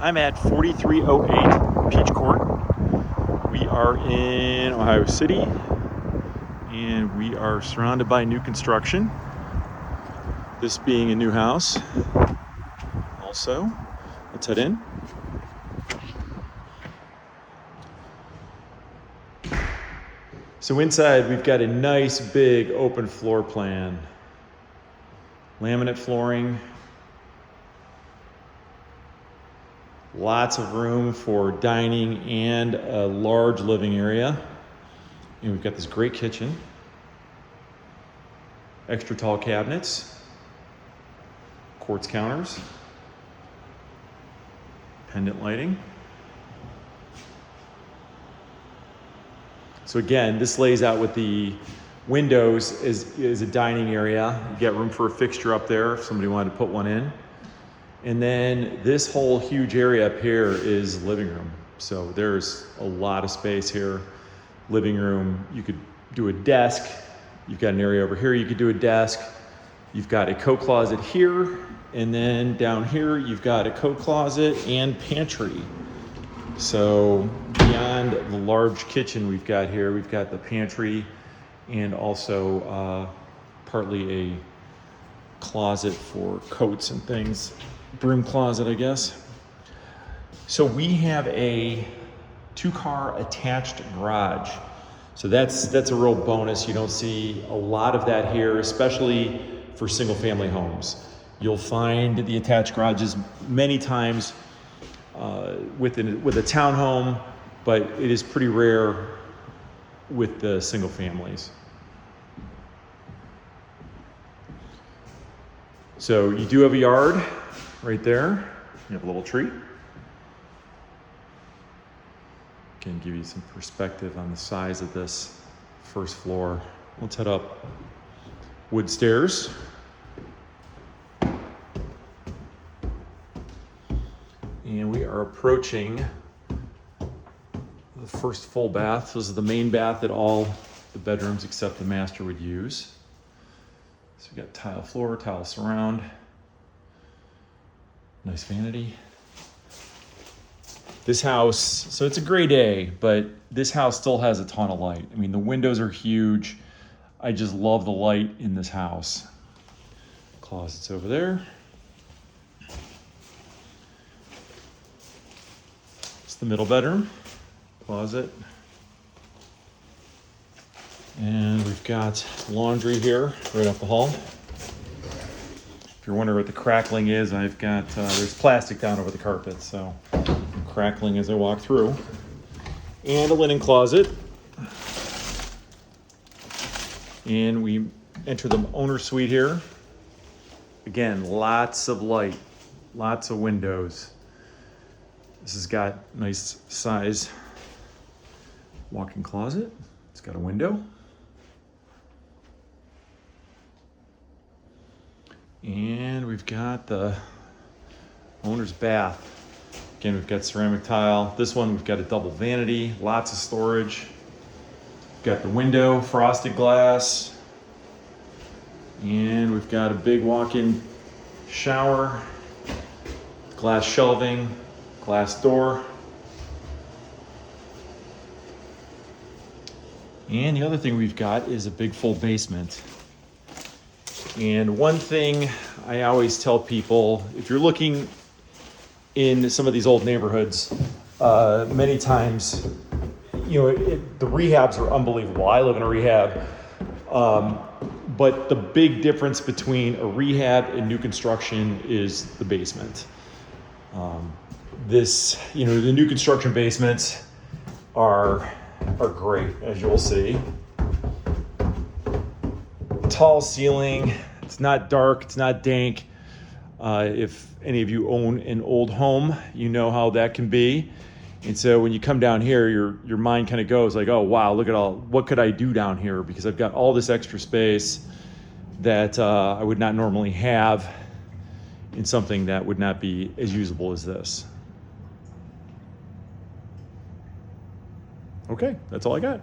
I'm at 4308 Peach Court. We are in Ohio City, and we are surrounded by new construction. This being a new house. Also, let's head in. So inside, we've got a nice big open floor plan. Laminate flooring. Lots of room for dining and a large living area. And we've got this great kitchen. Extra tall cabinets. Quartz counters. Pendant lighting. So again, this lays out with the windows is a dining area. You get room for a fixture up there if somebody wanted to put one in. And then this whole huge area up here is living room. So there's a lot of space here. Living room, you could do a desk. You've got an area over here you could do a desk. You've got a coat closet here. And then down here, you've got a coat closet and pantry. So beyond the large kitchen we've got here, we've got the pantry and also partly a closet for coats and things. Broom closet, I guess. So we have a 2-car attached garage. So that's a real bonus. You don't see a lot of that here, especially for single family homes. You'll find the attached garages many times with a townhome, but it is pretty rare with the single families. So you do have a yard right there. You have a little tree. Can give you some perspective on the size of this first floor. Let's head up. Wood stairs. And we are approaching the first full bath. This is the main bath that all the bedrooms except the master would use. So we got tile floor, tile surround. Nice vanity. This house, so it's a grade A, but this house still has a ton of light. I mean, the windows are huge. I just love the light in this house. Closets over there. It's the middle bedroom, closet. And we've got laundry here right up the hall. If you're wondering what the crackling is, I've got, there's plastic down over the carpet, so I'm crackling as I walk through. And a linen closet. And we enter the owner suite here. Again, lots of light, lots of windows. This has got nice size walk-in closet. It's got a window. And we've got the owner's bath. Again, we've got ceramic tile. This one, we've got a double vanity, lots of storage. We've got the window, frosted glass. And we've got a big walk-in shower, glass shelving, glass door. And the other thing we've got is a big full basement. And one thing I always tell people, if you're looking in some of these old neighborhoods, many times, you know, the rehabs are unbelievable. I live in a rehab. But the big difference between a rehab and new construction is the basement. The new construction basements are great, as you'll see. Tall ceiling, it's not dark, it's not dank. If any of you own an old home, you know how that can be. And so when you come down here, your mind kind of goes like, oh wow, look at what could I do down here? Because I've got all this extra space that I would not normally have in something that would not be as usable as this. Okay, that's all I got.